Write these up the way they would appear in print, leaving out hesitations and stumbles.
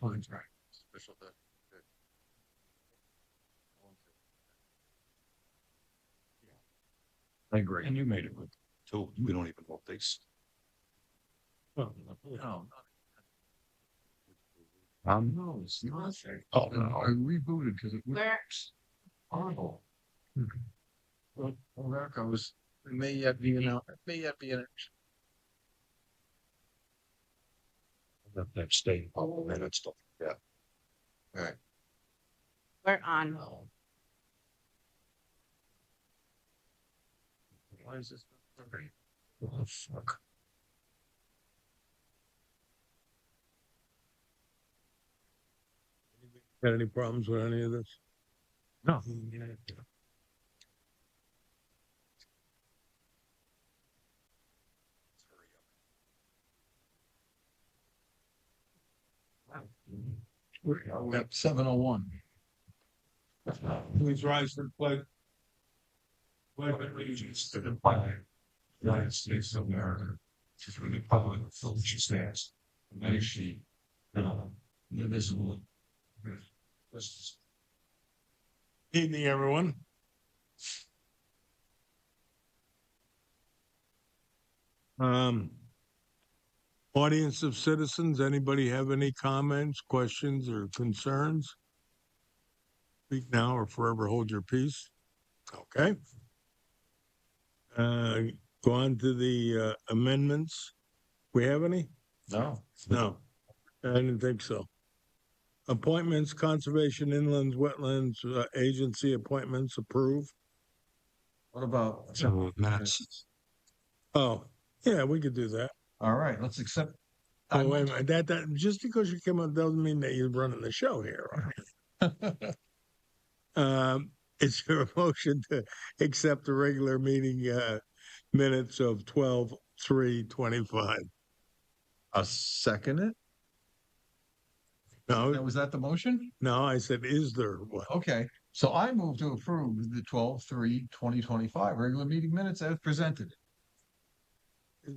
contract. Special day. Good. I agree. And you made it good. So we don't even vote these. Well, No, no, it's not. Oh, no. I rebooted because it works. Horrible. well, there it goes. It may yet be an out. It may yet be an That state. Oh, man, it's stuff. Yeah. All right. We're on. Why is this? Oh, fuck. Got any problems with any of this? No. We're at 7:01. Please rise to the pledge. Pledge allegiance to the flag, United States of America, to the republic for which it stands, one nation, indivisible, with justice. Evening, everyone. Audience of citizens, anybody have any comments, questions, or concerns? Speak now or forever hold your peace. Okay. Go on to the amendments. We have any? No. No, I didn't think so. Appointments, Conservation Inland Wetlands Agency appointments approved. What about? Minutes. Oh, yeah, we could do that. All right. Let's accept. Oh, wait a minute. That just because you came up doesn't mean that you're running the show here. Is there a motion to accept the regular meeting minutes of 12/3/25? A second it? No, Was that the motion? no, I said, is there one? Okay. So I move to approve the 12/3/2025 regular meeting minutes as presented.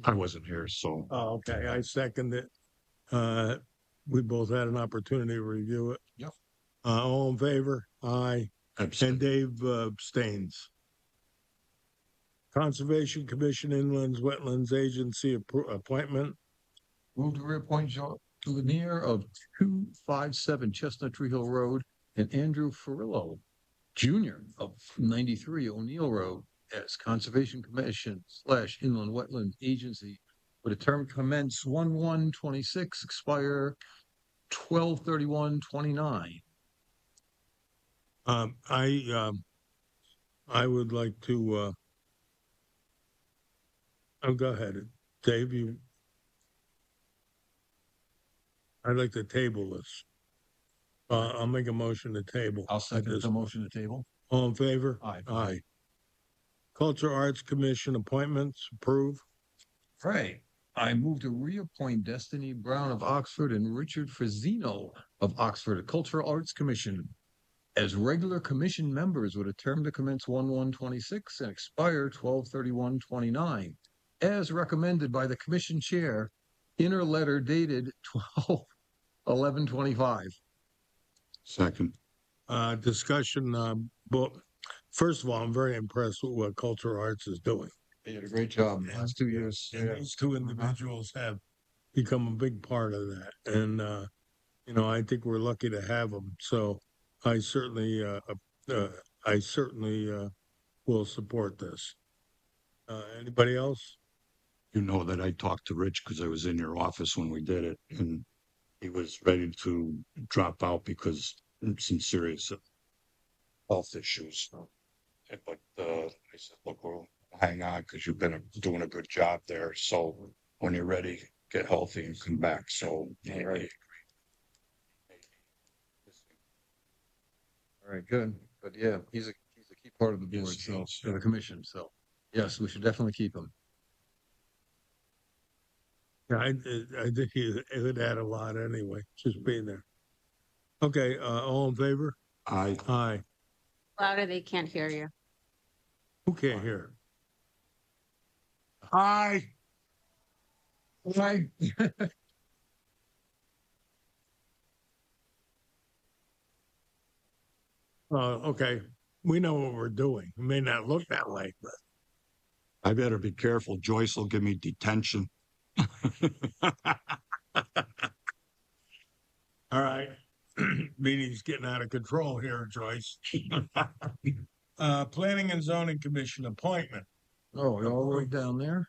I wasn't here, so Oh, okay, I second it. We both had an opportunity to review it. Yep. All in favor? Aye. abstain. And Dave abstains. Conservation Commission Inlands Wetlands Agency appointment. Move to reappoint Joe Lanier of 257 Chestnut Tree Hill Road and Andrew Ferrillo Jr. of 93 O'Neill Road as Conservation Commission / Inland Wetland Agency with a term commence 1/1/26, expire 12/31/29. I would like to. Go ahead, Dave. I'd like to table this. I'll make a motion to table. I'll second the motion to table. All in favor? Aye. Aye. Culture Arts Commission appointments approved. Right. I move to reappoint Destiny Brown of Oxford and Richard Frazino of Oxford Cultural Arts Commission as regular commission members with a term to commence 1/1/26 and expire 12/31/29, as recommended by the commission chair in her letter dated 12/11/25. Second. Discussion. But first of all, I'm very impressed with what Cultural Arts is doing. They did a great job in the last 2 years. And these two individuals have become a big part of that. And, I think we're lucky to have them. So I certainly will support this. Anybody else? You know that I talked to Rich because I was in your office when we did it, and he was ready to drop out because of some serious health issues. But I said, look, we'll hang on because you've been doing a good job there. So when you're ready, get healthy and come back. So Right. All right, good. But yeah, he's a key part of the board, Yes, so yes. for the commission. So yes, we should definitely keep him. Yeah, I think it would add a lot anyway, just being there. Okay, all in favor? I Aye. Louder, they can't hear you. Who can't hear? Aye. Aye. Okay, we know what we're doing. It may not look that way, but I better be careful. Joyce will give me detention. all right. Meeting's getting out of control here, Joyce. Planning and Zoning Commission appointment. Oh, we all wrote down there.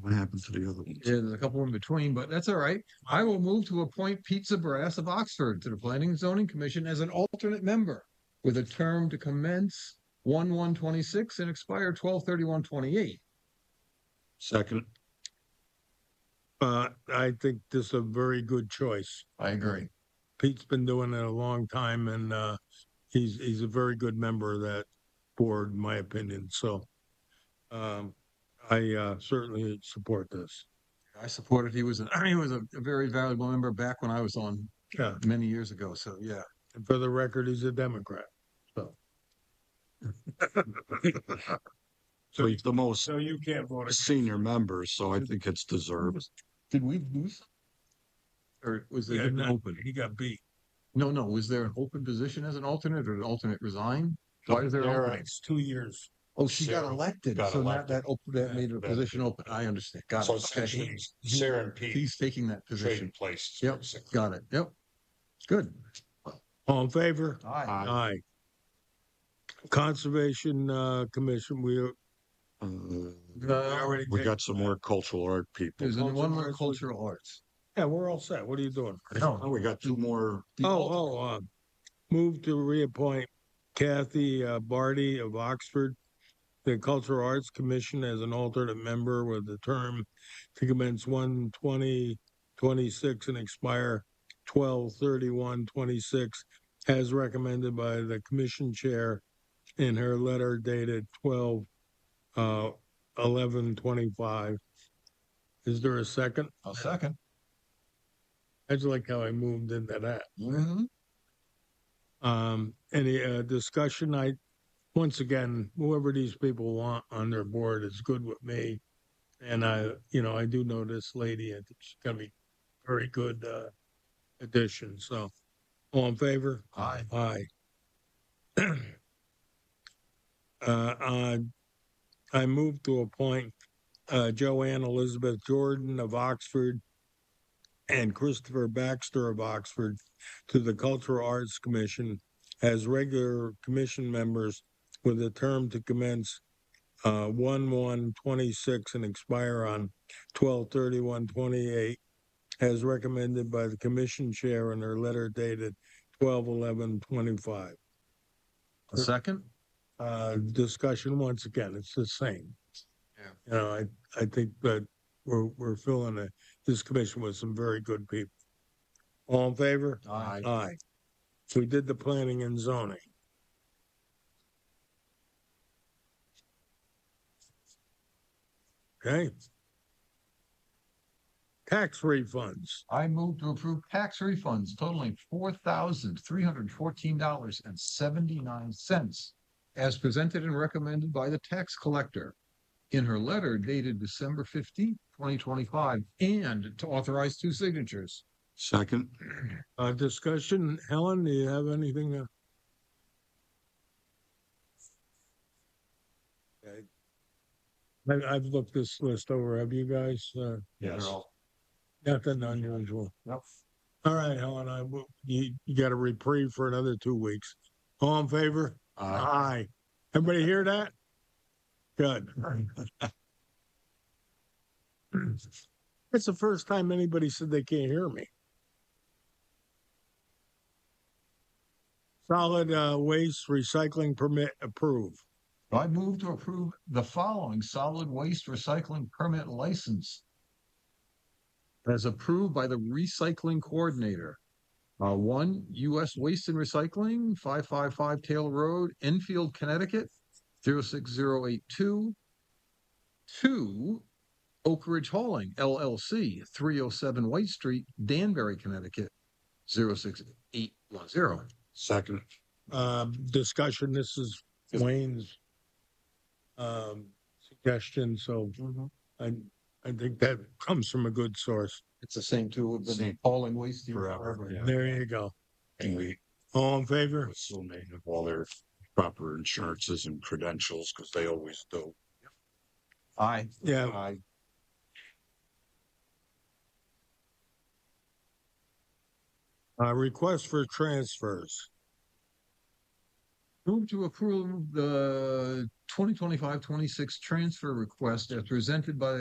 What happened to the other ones? Yeah, there's a couple in between, but that's all right. I will move to appoint Pete Brass of Oxford to the Planning and Zoning Commission as an alternate member with a term to commence 1/1/26 and expire 12/31/28. Second, I think this is a very good choice. I agree. Pete's been doing it a long time, and he's a very good member of that board, in my opinion. So I certainly support this. I supported. He was a very valuable member back when I was on Yeah, many years ago. So yeah. and for the record, he's a Democrat. So so he's the most so you can't vote against senior member, so I think it's deserved. Did we lose? Or was there Yeah, an open? He got beat. No. Was there an open position as an alternate or an alternate resign? Why is there an opening? It's 2 years. Oh, she got Sarah elected. got So elected. that made a That- position open. I understand. Got So it. Okay. essentially, Sarah and Pete He's taking that position. trading places. Yep. basically. Got it. Yep. Good. All in favor? Aye. Aye. Conservation Commission, already We did. got some more cultural art people. There's one more arts. cultural arts. Yeah, we're all set. What are you doing? Oh, we got two more. Move to reappoint Kathy Barty of Oxford, the Cultural Arts Commission as an alternate member with a term to commence 1/20/26 and expire 12/31/26, as recommended by the commission chair in her letter dated 12/11/25. Is there a second? A second. I just like how I moved into that. Mm-hmm. Any discussion? Once again, whoever these people want on their board is good with me. And I do know this lady, I think she's gonna be very good addition. So all in favor? Aye. Aye. I move to appoint Joanne Elizabeth Jordan of Oxford and Christopher Baxter of Oxford to the Cultural Arts Commission as regular commission members with a term to commence 1/1/26 and expire on 12/31/28, as recommended by the commission chair in her letter dated 12/11/25. A second. Discussion, once again, it's the same. Yeah. I think that we're filling this commission with some very good people. All in favor? Aye. Aye. We did the planning and zoning. Okay. Tax refunds. I move to approve tax refunds totaling $4,314.79 as presented and recommended by the tax collector in her letter dated December 15th, 2025, and to authorize 2 signatures. Second, Discussion. Helen, do you have anything? Okay. I've looked this list over. Have you guys? yes. Nothing unusual. Yep. All right, Helen, you got a reprieve for another 2 weeks. All in favor? Aye. Everybody hear that? Good. It's the first time anybody said they can't hear me. Solid waste recycling permit approved. I move to approve the following solid waste recycling permit license as approved by the recycling coordinator. 1, U.S. Waste and Recycling, 555 Taylor Road, Enfield, Connecticut, 06082. 2, Oak Ridge Hauling, LLC, 307 White Street, Danbury, Connecticut, 06810. Second, Discussion. This is Wayne's suggestion, so I think that comes from a good source. It's the same 2 we've been Same. hauling waste here Forever, forever. yeah. There you go. and we All in favor? Assume they have all their proper insurances and credentials, because they always do. Aye. Yeah, I request for transfers. Move to approve the 2025-26 transfer request as presented by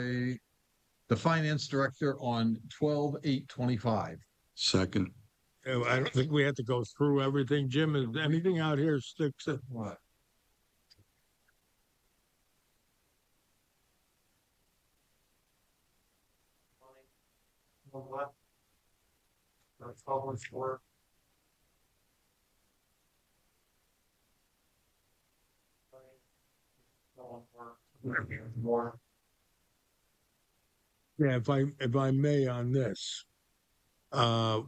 the finance director on 12/8/25. second. I don't think we have to go through everything. Jim, is anything out here sticks? What? Yeah, if I may on this, uh,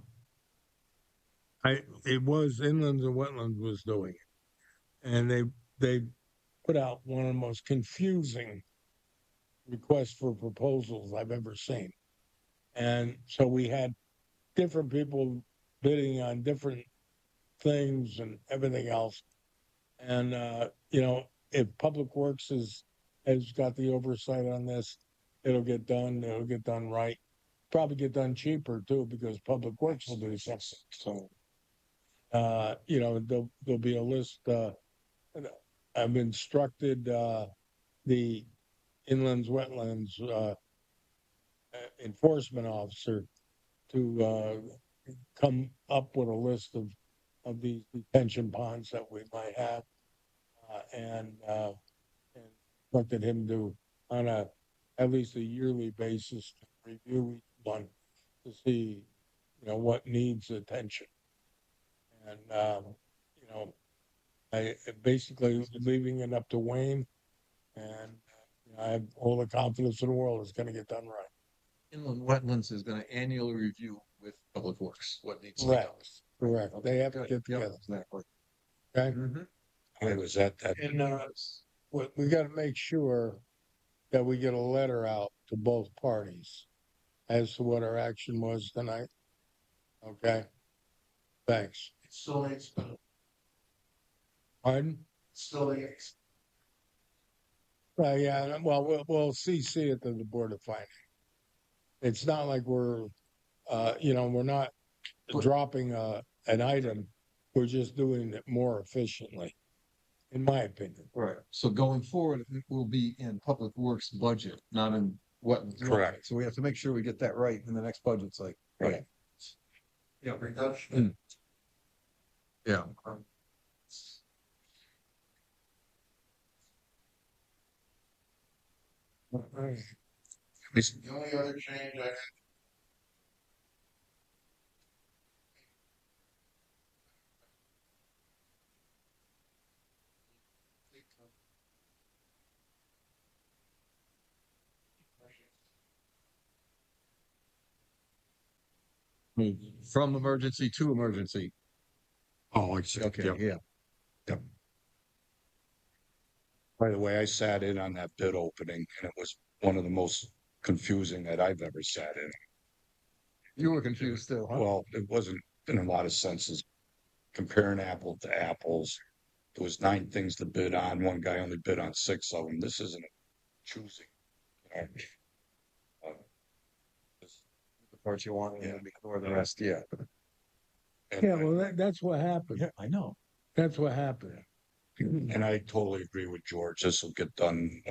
it was Inlands and Wetlands was doing it, and they put out one of the most confusing requests for proposals I've ever seen, and so we had different people bidding on different things and everything else, and if Public Works has got the oversight on this, it'll get done. It'll get done right. Probably get done cheaper too, because Public Works will do something. So, there'll be a list. I've instructed the inlands wetlands enforcement officer to come up with a list of these detention ponds that we might have, and instructed him to on at least a yearly basis to review each one to see what needs attention, and I basically leaving it up to Wayne, and I have all the confidence in the world it's going to get done right. Inland Wetlands is going to annually review with Public Works what needs to be done. Correct. They have to Good. get Yep, together. exactly. Okay. I was at that. And we got to make sure that we get a letter out to both parties as to what our action was tonight. Okay. Thanks. Still needs, Pardon? still needs. Yeah. Well, we'll CC it to the Board of Finance. It's not like we're not dropping an item. We're just doing it more efficiently, in my opinion. Right. So going forward, it will be in Public Works budget, not in Wetlands. Correct. So we have to make sure we get that right in the next budget cycle. Right. Yeah, reduction. Yeah. The only other change I had. From emergency to emergency. Oh, I see. Okay, Yep. yeah. Yep. By the way, I sat in on that bid opening, and it was one of the most confusing that I've ever sat in. You were confused too, huh? Well, it wasn't in a lot of senses. Comparing apple to apples, there was 9 things to bid on. One guy only bid on 6 of them. This isn't choosing. The parts you want, Yeah. and ignore the rest, yeah. And Yeah, well, that's what happened. Yeah, I know. That's what happened. And I totally agree with George. This will get done.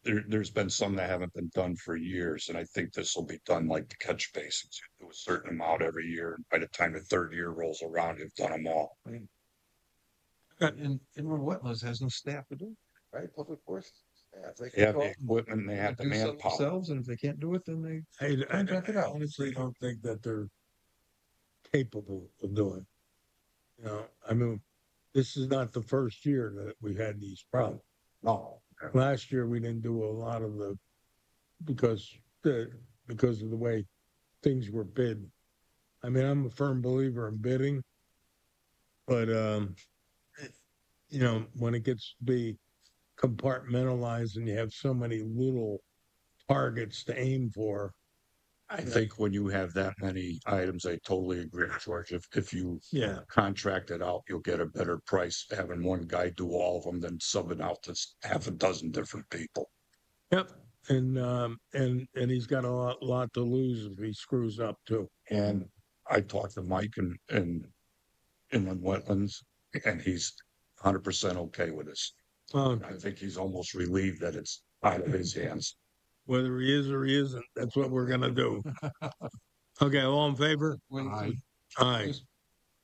There's been some that haven't been done for years, and I think this will be done like the catch basins. You do a certain amount every year, and by the time the 3rd year rolls around, you've done them all. And inland wetlands has no staff to do it, right? Public Works staff. They can have go the out and equipment, and they have the do some manpower. themselves, and if they can't do it, then they I contract it out. honestly don't think that they're capable of doing. I mean, this is not the first year that we had these problems. No. Last year we didn't do a lot of because of the way things were bid. I mean, I'm a firm believer in bidding, but when it gets to be compartmentalized and you have so many little targets to aim for, I think when you have that many items, I totally agree, George. If you Yeah. contract it out, you'll get a better price having one guy do all of them than subbing out to half a dozen different people. Yep. And he's got a lot to lose if he screws up too. And I talked to Mike and inland wetlands, and he's 100% okay with this. I think he's almost relieved that it's out of his hands. Whether he is or he isn't, that's what we're gonna do. Okay, all in favor? Aye. Aye.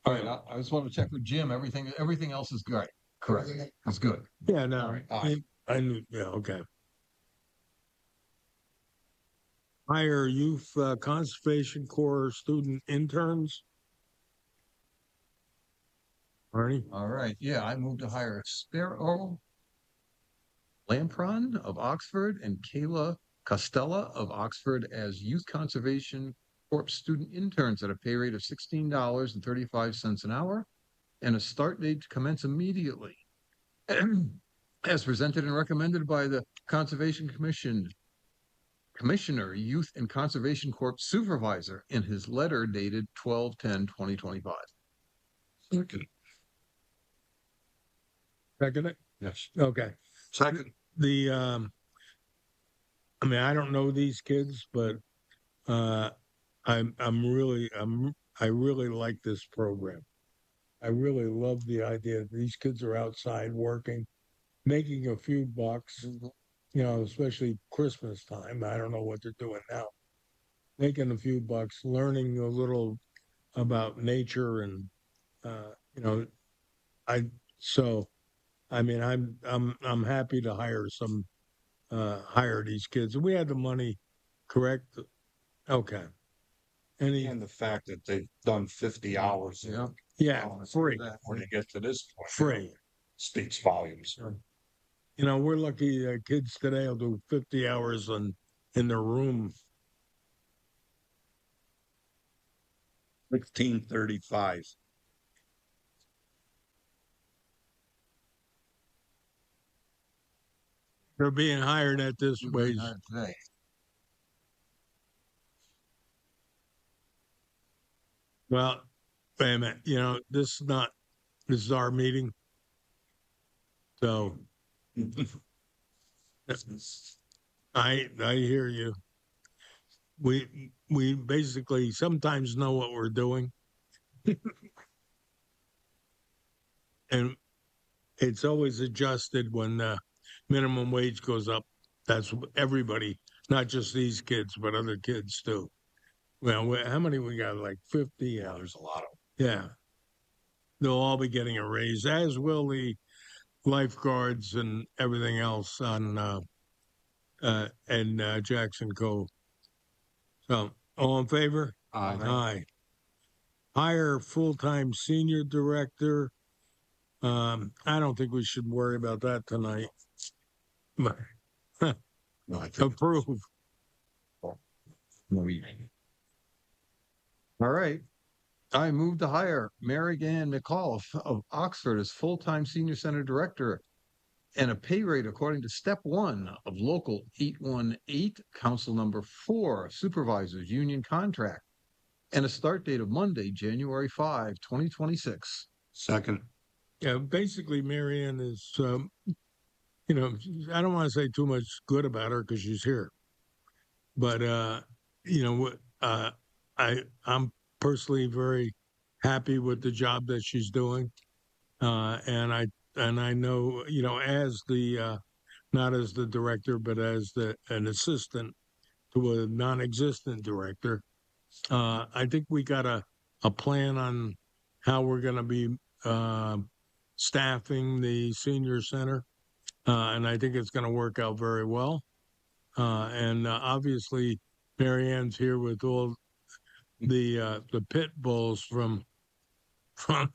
All right, I just want to check with Jim. Everything else is good. Correct. That's good. Yeah, no, All right. Aye. I knew, yeah, okay. Hire youth conservation corps student interns. Arnie? All right, yeah, I moved to hire Sparrow Lampron of Oxford and Kayla Costella of Oxford as Youth Conservation Corps student interns at a pay rate of $16.35 an hour and a start date to commence immediately. As presented and recommended by the Conservation Commission, Commissioner, Youth and Conservation Corps Supervisor in his letter dated 12/10/2025. Second. Second it? Yes. Okay. Second. I mean, I don't know these kids, but I really like this program. I really love the idea that these kids are outside working, making a few bucks, you know, especially Christmas time. I don't know what they're doing now. Making a few bucks, learning a little about nature and you know, I mean I'm happy to hire these kids. We had the money, correct? Okay. And the fact that they've done 50 hours. Yeah, free. When you get to this point. Free. Speaks volumes. You know, we're lucky kids today will do 50 hours in their room. 1635. They're being hired at this wage. Today. Well, wait a minute. You know, this is our meeting. So I hear you. We basically sometimes know what we're doing. And it's always adjusted when the minimum wage goes up. That's everybody, not just these kids, but other kids too. Well, how many we got? Like 50? Yeah, there's a lot of Yeah. They'll all be getting a raise, as will the lifeguards and everything else on Jackson Cove. So, all in favor? Aye. Aye. Hire full-time senior director. I don't think we should worry about that tonight. No, I think Approve. All right. I moved to hire Mary Ann McCall of Oxford as full-time senior center director and a pay rate according to step 1 of local 818, council number 4, supervisors union contract, and a start date of Monday, January 5, 2026. Second. Yeah, basically, Marianne is, you know, I don't want to say too much good about her because she's here, but you know, I'm personally very happy with the job that she's doing, and I know, you know, as the not as the director, but as an assistant to a non-existent director, I think we got a plan on how we're going to be staffing the senior center, and I think it's going to work out very well. And obviously, Marianne's here with all the pit bulls from from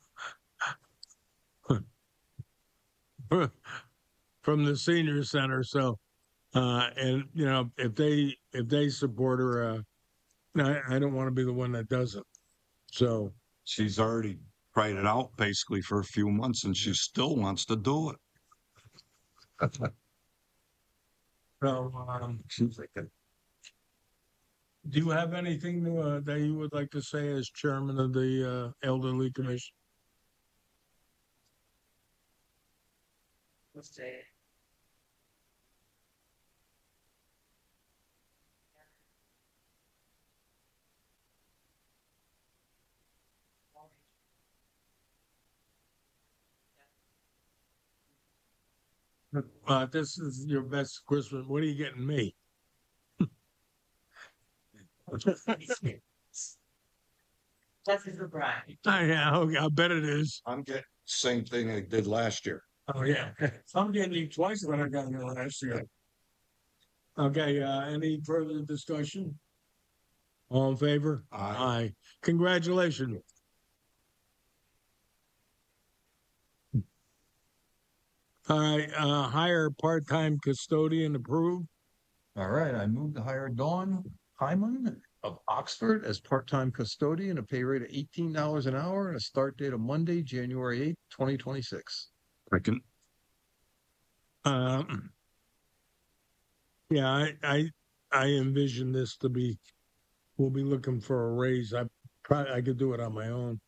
the senior center. So, and you know, if they support her, I don't want to be the one that doesn't. So She's already tried it out basically for a few months and she still wants to do it. So, She's like, Do you have anything that you would like to say as chairman of the elderly commission? Let's say. This is your best Christmas. What are you getting me? That's a surprise. Yeah, okay, I bet it is. I'm getting same thing I did last year. Oh, yeah. I'm getting you twice what I got in the last year. Okay, any further discussion? All in favor? Aye. Congratulations. All right, hire part-time custodian approved. All right, I move to hire Dawn Hyman of Oxford as part-time custodian, a pay rate of $18 an hour and a start date of Monday, January 8th, 2026. Second. Yeah, I envision this to be, we'll be looking for a raise. I could do it on my own.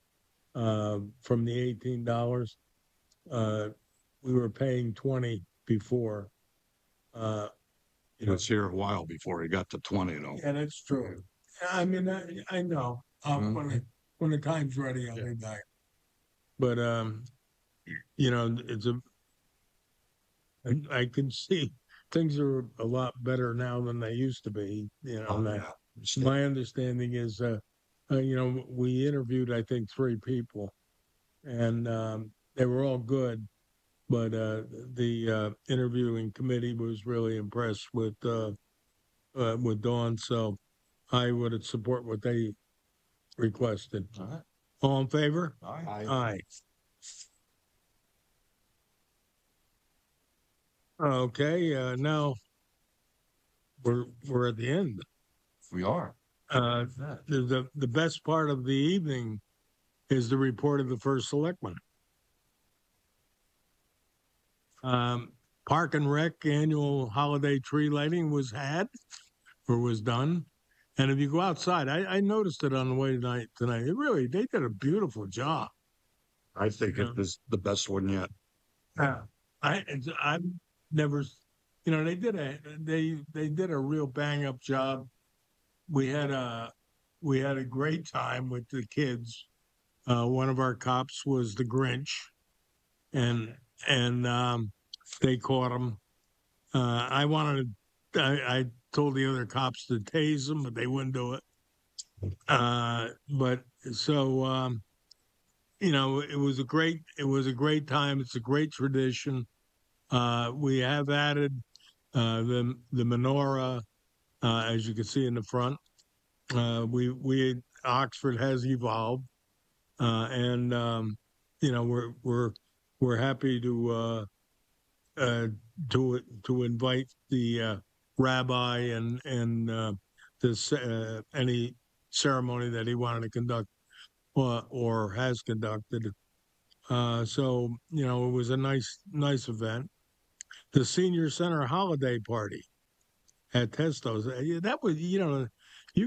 From the $18, we were paying 20 before. He was here a while before he got to 20 though. Yeah, that's true. I mean, I know, when the time's ready, I'll be back. But, it's I can see things are a lot better now than they used to be, My understanding is, we interviewed, I think, 3 people and, they were all good, but, the interviewing committee was really impressed with Dawn. So I would support what they requested. All right. All in favor? Aye. Aye. Okay, now we're at the end. We are. The best part of the evening is the report of the first selectman. Park and Rec annual holiday tree lighting was done. And if you go outside, I noticed it on the way tonight. They did a beautiful job. I think it was the best one yet. I've never, they did a real bang up job. We had a great time with the kids. One of our cops was the Grinch, and they caught him. I told the other cops to tase him, but they wouldn't do it. But so it was a great time. It's a great tradition. We have added the menorah, as you can see in the front. Oxford has evolved, and we're happy to invite the rabbi and this any ceremony that he wanted to conduct or has conducted. So it was a nice event. The senior center holiday party at Testo's. That was, you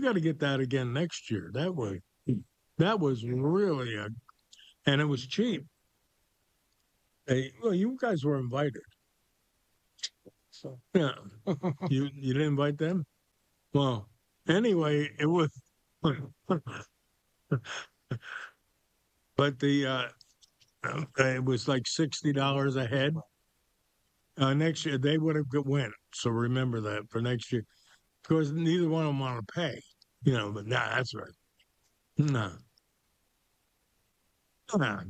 got to get that again next year. That was really and it was cheap. Well, you guys were invited. So yeah, you didn't invite them. Well, anyway, it was, but it was like $60 a head. Next year they would have went. So remember that for next year, because neither one of them want to pay. But nah, that's right. No. Nah.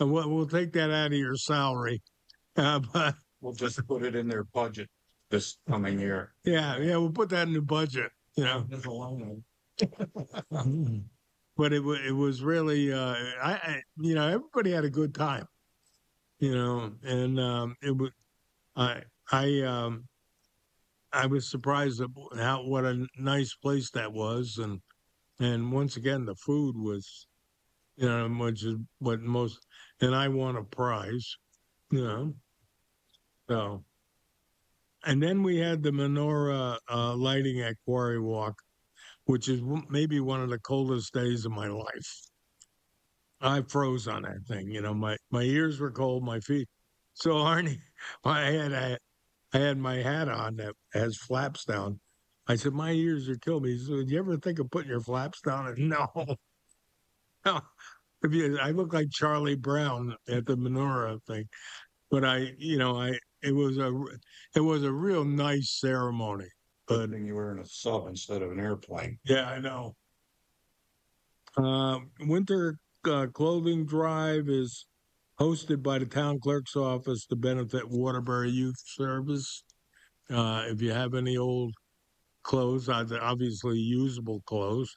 And we'll take that out of your salary. But We'll just put it in their budget this coming year. yeah, we'll put that in the budget. There's a line. But it was really, everybody had a good time. And it was, I was surprised at what a nice place that was, and once again the food was, which is what most, and I won a prize, so, and then we had the menorah lighting at Quarry Walk, which is maybe one of the coldest days of my life. I froze on that thing. You know, my ears were cold, my feet. So Arnie, I had my hat on that has flaps down. I said, my ears are killing me. He said, you ever think of putting your flaps down? And no, no. If you, I look like Charlie Brown at the menorah thing, but it was a real nice ceremony. Good But thing you were in a sub instead of an airplane. yeah, I know. Winter clothing drive is hosted by the town clerk's office to benefit Waterbury Youth Service. If you have any old clothes, obviously usable clothes,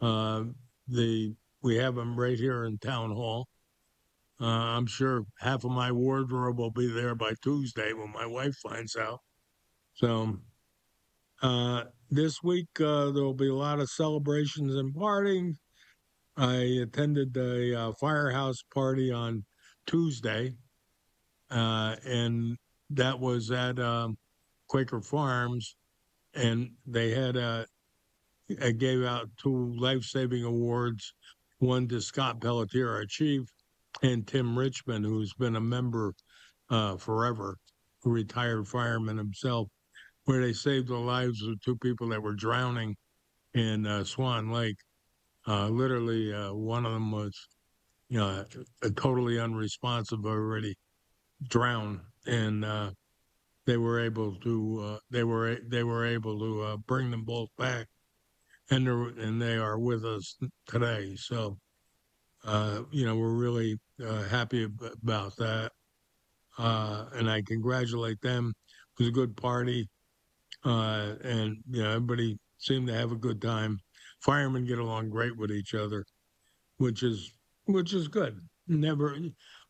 uh, the we have them right here in town hall. I'm sure half of my wardrobe will be there by Tuesday when my wife finds out. So this week there'll be a lot of celebrations and partying. I attended the firehouse party on Tuesday, and that was at Quaker Farms, and they had I gave out two life-saving awards, one to Scott Pelletier, our chief, and Tim Richmond, who's been a member forever, a retired fireman himself, where they saved the lives of two people that were drowning in Swan Lake. Literally, one of them was, totally unresponsive, already drowned, and they were able to bring them both back, and they are with us today. So, we're really happy about that, and I congratulate them. It was a good party, and everybody seemed to have a good time. Firemen get along great with each other, which is good. Never,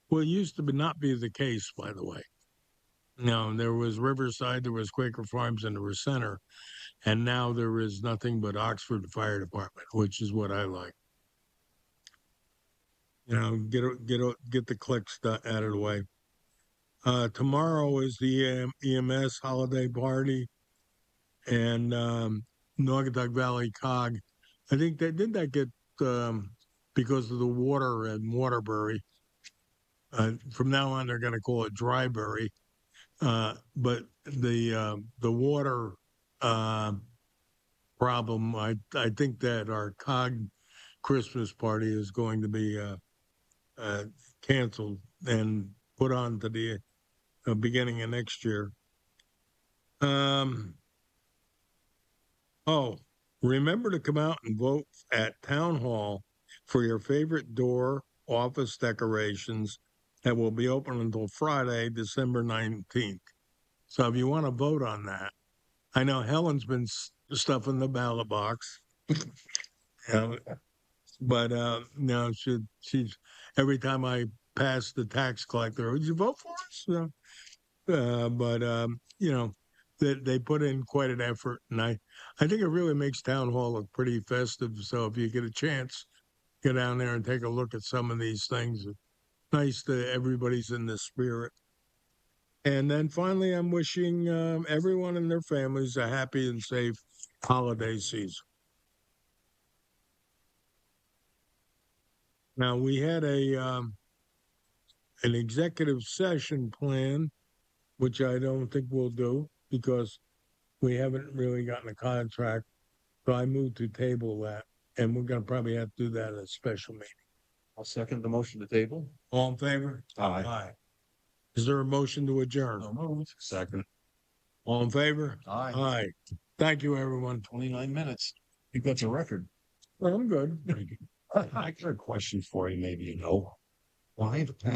well, it used to not be the case, by the way. No, there was Riverside, there was Quaker Farms, and there was Center, and now there is nothing but Oxford Fire Department, which is what I like. Get the clicks out of the way. Tomorrow is the EMS holiday party, and Naugatuck Valley Cog. I think they did that get because of the water at Waterbury. From now on, they're going to call it Drybury. But the water problem, I think that our Cog Christmas party is going to be canceled and put on to the beginning of next year. Oh, remember to come out and vote at Town Hall for your favorite door office decorations that will be open until Friday, December 19th. So if you want to vote on that, I know Helen's been stuffing the ballot box. uh, but no, she's every time I pass the tax collector, would you vote for us? But they put in quite an effort, and I think it really makes town hall look pretty festive. So if you get a chance, get down there and take a look at some of these things. It's nice that everybody's in the spirit. And then finally, I'm wishing everyone and their families a happy and safe holiday season. Now we had an executive session plan, which I don't think we'll do because we haven't really gotten a contract. So I moved to table that, and we're going to probably have to do that at a special meeting. I'll second the motion to table. All in favor? Aye. Aye. Is there a motion to adjourn? So moved. Second. All in favor? Aye. Aye. Thank you, everyone. 29 minutes. I think that's a record. Well, I'm good. I got a question for you, maybe you know. Why the past